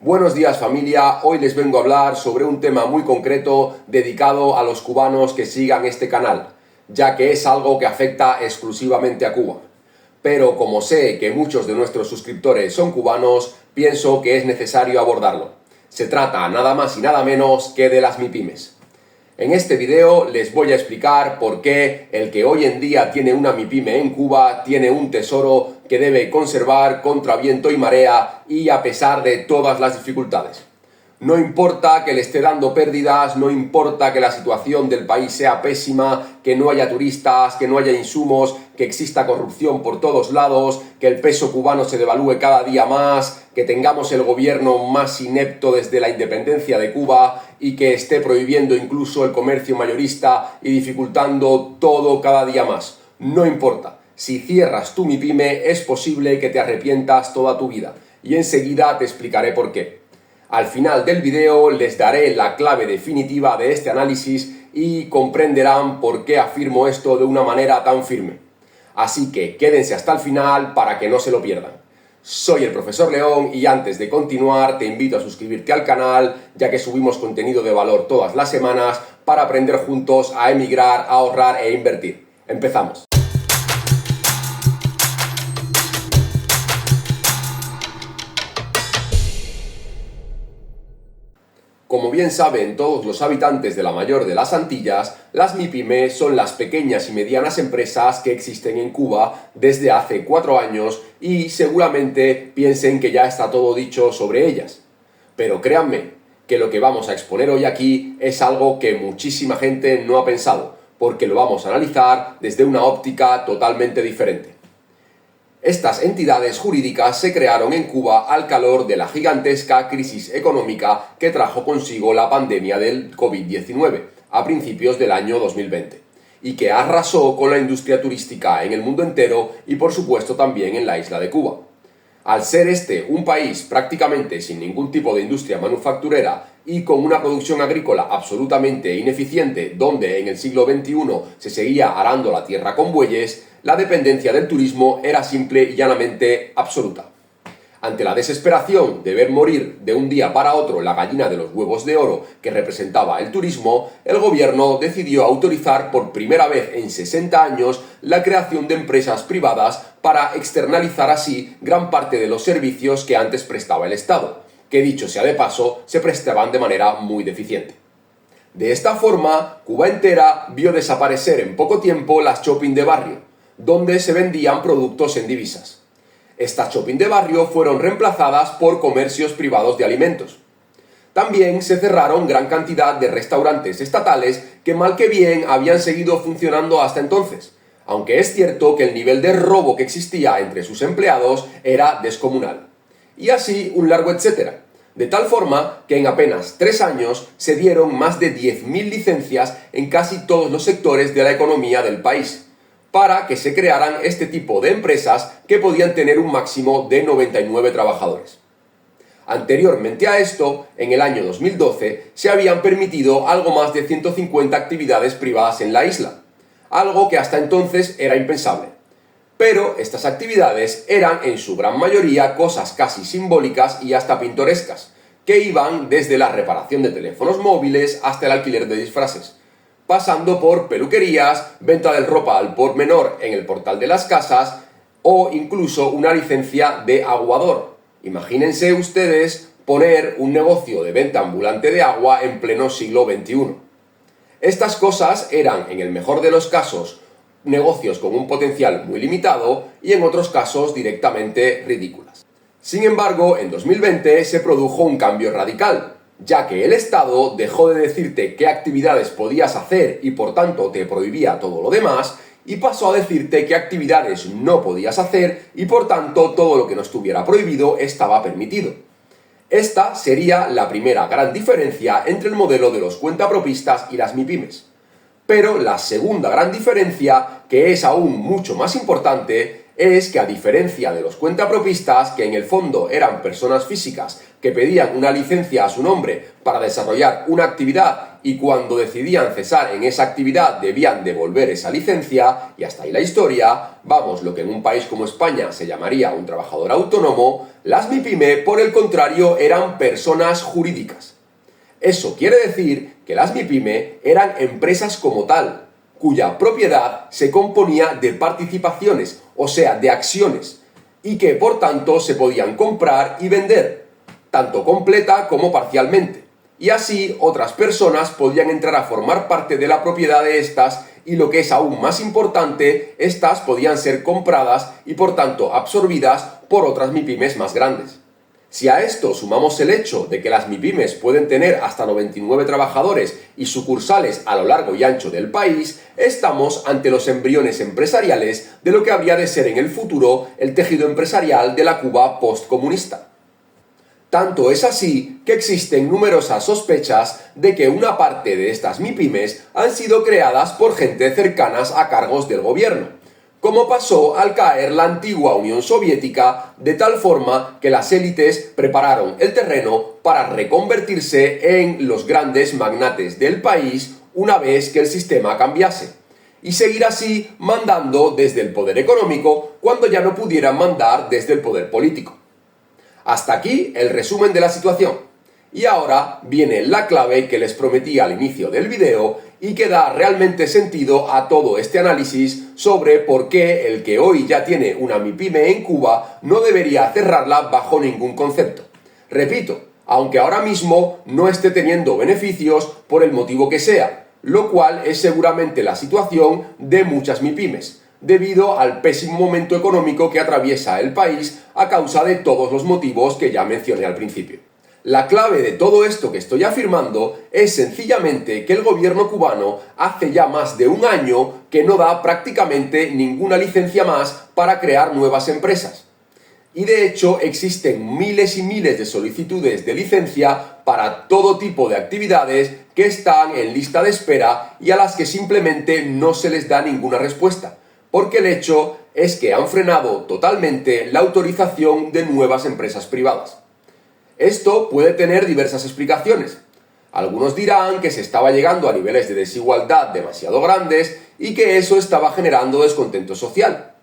Buenos días familia, hoy les vengo a hablar sobre un tema muy concreto dedicado a los cubanos que sigan este canal, ya que es algo que afecta exclusivamente a Cuba. Pero como sé que muchos de nuestros suscriptores son cubanos, pienso que es necesario abordarlo. Se trata nada más y nada menos que de las MIPYMES. En este video les voy a explicar por qué el que hoy en día tiene una MIPYME en Cuba tiene un tesoro que debe conservar contra viento y marea y a pesar de todas las dificultades. No importa que le esté dando pérdidas, no importa que la situación del país sea pésima, que no haya turistas, que no haya insumos, que exista corrupción por todos lados, que el peso cubano se devalúe cada día más, que tengamos el gobierno más inepto desde la independencia de Cuba y que esté prohibiendo incluso el comercio mayorista y dificultando todo cada día más. No importa. Si cierras tu MIPYME es posible que te arrepientas toda tu vida y enseguida te explicaré por qué. Al final del video les daré la clave definitiva de este análisis y comprenderán por qué afirmo esto de una manera tan firme. Así que quédense hasta el final para que no se lo pierdan. Soy el profesor León y antes de continuar te invito a suscribirte al canal ya que subimos contenido de valor todas las semanas para aprender juntos a emigrar, a ahorrar e invertir. Empezamos. Como bien saben todos los habitantes de la mayor de las Antillas, las MIPYMES son las pequeñas y medianas empresas que existen en Cuba desde hace 4 años y seguramente piensen que ya está todo dicho sobre ellas. Pero créanme que lo que vamos a exponer hoy aquí es algo que muchísima gente no ha pensado, porque lo vamos a analizar desde una óptica totalmente diferente. Estas entidades jurídicas se crearon en Cuba al calor de la gigantesca crisis económica que trajo consigo la pandemia del COVID-19 a principios del año 2020 y que arrasó con la industria turística en el mundo entero y por supuesto también en la isla de Cuba. Al ser este un país prácticamente sin ningún tipo de industria manufacturera y con una producción agrícola absolutamente ineficiente donde en el siglo XXI se seguía arando la tierra con bueyes, la dependencia del turismo era simple y llanamente absoluta. Ante la desesperación de ver morir de un día para otro la gallina de los huevos de oro que representaba el turismo, el gobierno decidió autorizar por primera vez en 60 años la creación de empresas privadas para externalizar así gran parte de los servicios que antes prestaba el Estado, que dicho sea de paso, se prestaban de manera muy deficiente. De esta forma, Cuba entera vio desaparecer en poco tiempo las shopping de barrio, donde se vendían productos en divisas. Estas shopping de barrio fueron reemplazadas por comercios privados de alimentos. También se cerraron gran cantidad de restaurantes estatales que mal que bien habían seguido funcionando hasta entonces, aunque es cierto que el nivel de robo que existía entre sus empleados era descomunal. Y así un largo etcétera. De tal forma que en apenas 3 años se dieron más de 10.000 licencias en casi todos los sectores de la economía del país, para que se crearan este tipo de empresas que podían tener un máximo de 99 trabajadores. Anteriormente a esto, en el año 2012, se habían permitido algo más de 150 actividades privadas en la isla, algo que hasta entonces era impensable. Pero estas actividades eran en su gran mayoría cosas casi simbólicas y hasta pintorescas, que iban desde la reparación de teléfonos móviles hasta el alquiler de disfraces, pasando por peluquerías, venta de ropa al por menor en el portal de las casas o incluso una licencia de aguador. Imagínense ustedes poner un negocio de venta ambulante de agua en pleno siglo XXI. Estas cosas eran, en el mejor de los casos, negocios con un potencial muy limitado y en otros casos directamente ridículas. Sin embargo, en 2020 se produjo un cambio radical, ya que el Estado dejó de decirte qué actividades podías hacer y por tanto te prohibía todo lo demás, y pasó a decirte qué actividades no podías hacer y por tanto todo lo que no estuviera prohibido estaba permitido. Esta sería la primera gran diferencia entre el modelo de los cuentapropistas y las MIPYMES. Pero la segunda gran diferencia, que es aún mucho más importante, es que, a diferencia de los cuentapropistas, que en el fondo eran personas físicas que pedían una licencia a su nombre para desarrollar una actividad y cuando decidían cesar en esa actividad debían devolver esa licencia, y hasta ahí la historia, vamos, lo que en un país como España se llamaría un trabajador autónomo, las MIPYME, por el contrario, eran personas jurídicas. Eso quiere decir que las MIPYME eran empresas como tal, cuya propiedad se componía de participaciones, o sea, de acciones, y que por tanto se podían comprar y vender, tanto completa como parcialmente, y así otras personas podían entrar a formar parte de la propiedad de estas, y lo que es aún más importante, estas podían ser compradas y por tanto absorbidas por otras MIPYMEs más grandes. Si a esto sumamos el hecho de que las MIPYMEs pueden tener hasta 99 trabajadores y sucursales a lo largo y ancho del país, estamos ante los embriones empresariales de lo que habría de ser en el futuro el tejido empresarial de la Cuba postcomunista. Tanto es así que existen numerosas sospechas de que una parte de estas MIPYMEs han sido creadas por gente cercanas a cargos del gobierno, como pasó al caer la antigua Unión Soviética, de tal forma que las élites prepararon el terreno para reconvertirse en los grandes magnates del país una vez que el sistema cambiase, y seguir así mandando desde el poder económico cuando ya no pudieran mandar desde el poder político. Hasta aquí el resumen de la situación. Y ahora viene la clave que les prometí al inicio del video y que da realmente sentido a todo este análisis sobre por qué el que hoy ya tiene una MIPYME en Cuba no debería cerrarla bajo ningún concepto. Repito, aunque ahora mismo no esté teniendo beneficios por el motivo que sea, lo cual es seguramente la situación de muchas MIPYMEs, debido al pésimo momento económico que atraviesa el país a causa de todos los motivos que ya mencioné al principio. La clave de todo esto que estoy afirmando es sencillamente que el gobierno cubano hace ya más de un año que no da prácticamente ninguna licencia más para crear nuevas empresas. Y de hecho existen miles y miles de solicitudes de licencia para todo tipo de actividades que están en lista de espera y a las que simplemente no se les da ninguna respuesta, porque el hecho es que han frenado totalmente la autorización de nuevas empresas privadas. Esto puede tener diversas explicaciones. Algunos dirán que se estaba llegando a niveles de desigualdad demasiado grandes y que eso estaba generando descontento social.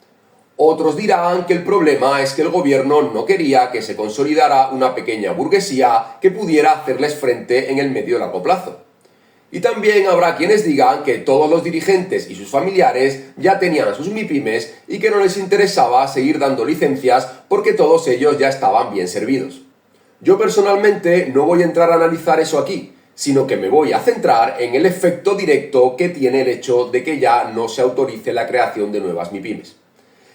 Otros dirán que el problema es que el gobierno no quería que se consolidara una pequeña burguesía que pudiera hacerles frente en el medio y largo plazo. Y también habrá quienes digan que todos los dirigentes y sus familiares ya tenían sus MIPYMEs y que no les interesaba seguir dando licencias porque todos ellos ya estaban bien servidos. Yo personalmente no voy a entrar a analizar eso aquí, sino que me voy a centrar en el efecto directo que tiene el hecho de que ya no se autorice la creación de nuevas MIPYMEs.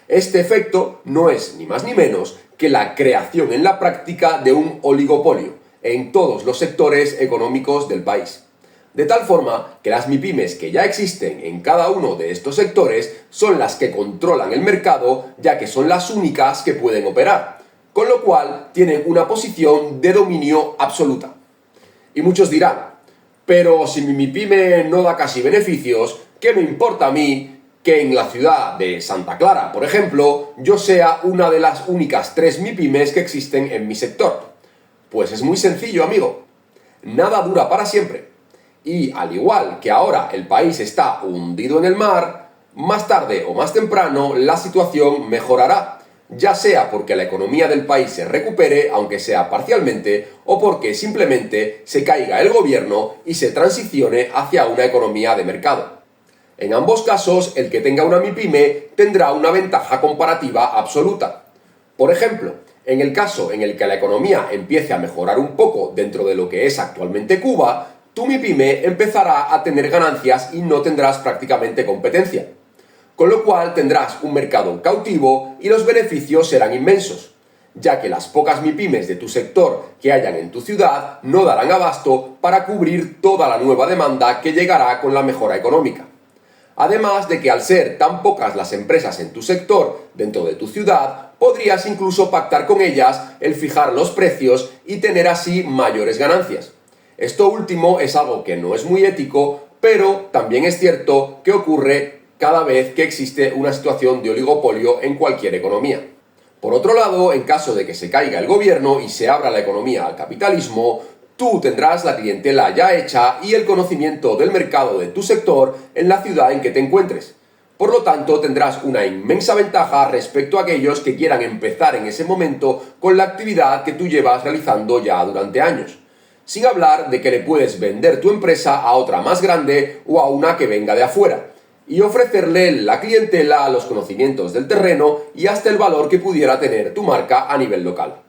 Este efecto no es ni más ni menos que la creación en la práctica de un oligopolio en todos los sectores económicos del país. De tal forma que las MIPYMEs que ya existen en cada uno de estos sectores son las que controlan el mercado, ya que son las únicas que pueden operar, con lo cual tienen una posición de dominio absoluta. Y muchos dirán, pero si mi MIPYME no da casi beneficios, ¿qué me importa a mí que en la ciudad de Santa Clara, por ejemplo, yo sea una de las únicas 3 MIPYMEs que existen en mi sector? Pues es muy sencillo, amigo. Nada dura para siempre. Y al igual que ahora el país está hundido en el mar, más tarde o más temprano la situación mejorará, ya sea porque la economía del país se recupere, aunque sea parcialmente, o porque simplemente se caiga el gobierno y se transicione hacia una economía de mercado. En ambos casos, el que tenga una MIPYME tendrá una ventaja comparativa absoluta. Por ejemplo, en el caso en el que la economía empiece a mejorar un poco dentro de lo que es actualmente Cuba, tu MIPYME empezará a tener ganancias y no tendrás prácticamente competencia. Con lo cual tendrás un mercado cautivo y los beneficios serán inmensos, ya que las pocas MIPYMEs de tu sector que hayan en tu ciudad no darán abasto para cubrir toda la nueva demanda que llegará con la mejora económica. Además de que al ser tan pocas las empresas en tu sector dentro de tu ciudad, podrías incluso pactar con ellas el fijar los precios y tener así mayores ganancias. Esto último es algo que no es muy ético, pero también es cierto que ocurre cada vez que existe una situación de oligopolio en cualquier economía. Por otro lado, en caso de que se caiga el gobierno y se abra la economía al capitalismo, tú tendrás la clientela ya hecha y el conocimiento del mercado de tu sector en la ciudad en que te encuentres. Por lo tanto, tendrás una inmensa ventaja respecto a aquellos que quieran empezar en ese momento con la actividad que tú llevas realizando ya durante años. Sin hablar de que le puedes vender tu empresa a otra más grande o a una que venga de afuera, y ofrecerle la clientela, los conocimientos del terreno y hasta el valor que pudiera tener tu marca a nivel local.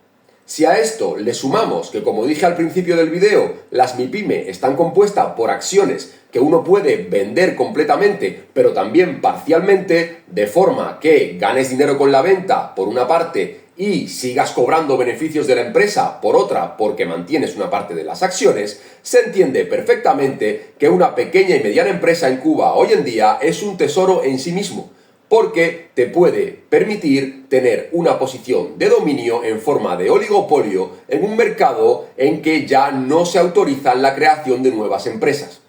Si a esto le sumamos que, como dije al principio del video, las MIPYME están compuestas por acciones que uno puede vender completamente, pero también parcialmente, de forma que ganes dinero con la venta, por una parte, y sigas cobrando beneficios de la empresa, por otra, porque mantienes una parte de las acciones, se entiende perfectamente que una pequeña y mediana empresa en Cuba hoy en día es un tesoro en sí mismo, porque te puede permitir tener una posición de dominio en forma de oligopolio en un mercado en que ya no se autoriza la creación de nuevas empresas.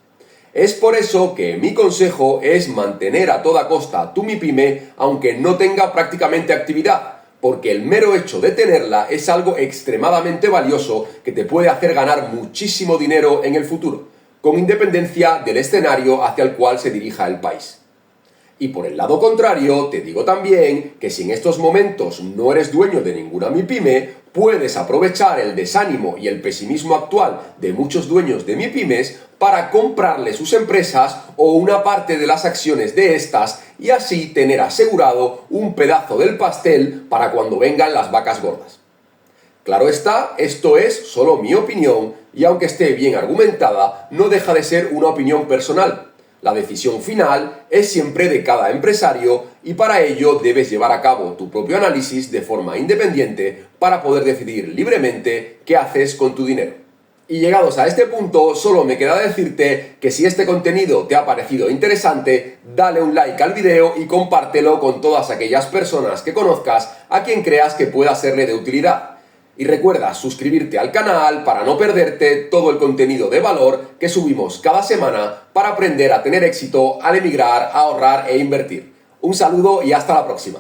Es por eso que mi consejo es mantener a toda costa tu MIPYME aunque no tenga prácticamente actividad, porque el mero hecho de tenerla es algo extremadamente valioso que te puede hacer ganar muchísimo dinero en el futuro, con independencia del escenario hacia el cual se dirija el país. Y por el lado contrario, te digo también que si en estos momentos no eres dueño de ninguna MIPYME, puedes aprovechar el desánimo y el pesimismo actual de muchos dueños de MIPYMEs para comprarle sus empresas o una parte de las acciones de estas y así tener asegurado un pedazo del pastel para cuando vengan las vacas gordas. Claro está, esto es solo mi opinión y aunque esté bien argumentada, no deja de ser una opinión personal. La decisión final es siempre de cada empresario y para ello debes llevar a cabo tu propio análisis de forma independiente para poder decidir libremente qué haces con tu dinero. Y llegados a este punto, solo me queda decirte que si este contenido te ha parecido interesante, dale un like al video y compártelo con todas aquellas personas que conozcas a quien creas que pueda serle de utilidad. Y recuerda suscribirte al canal para no perderte todo el contenido de valor que subimos cada semana para aprender a tener éxito al emigrar, ahorrar e invertir. Un saludo y hasta la próxima.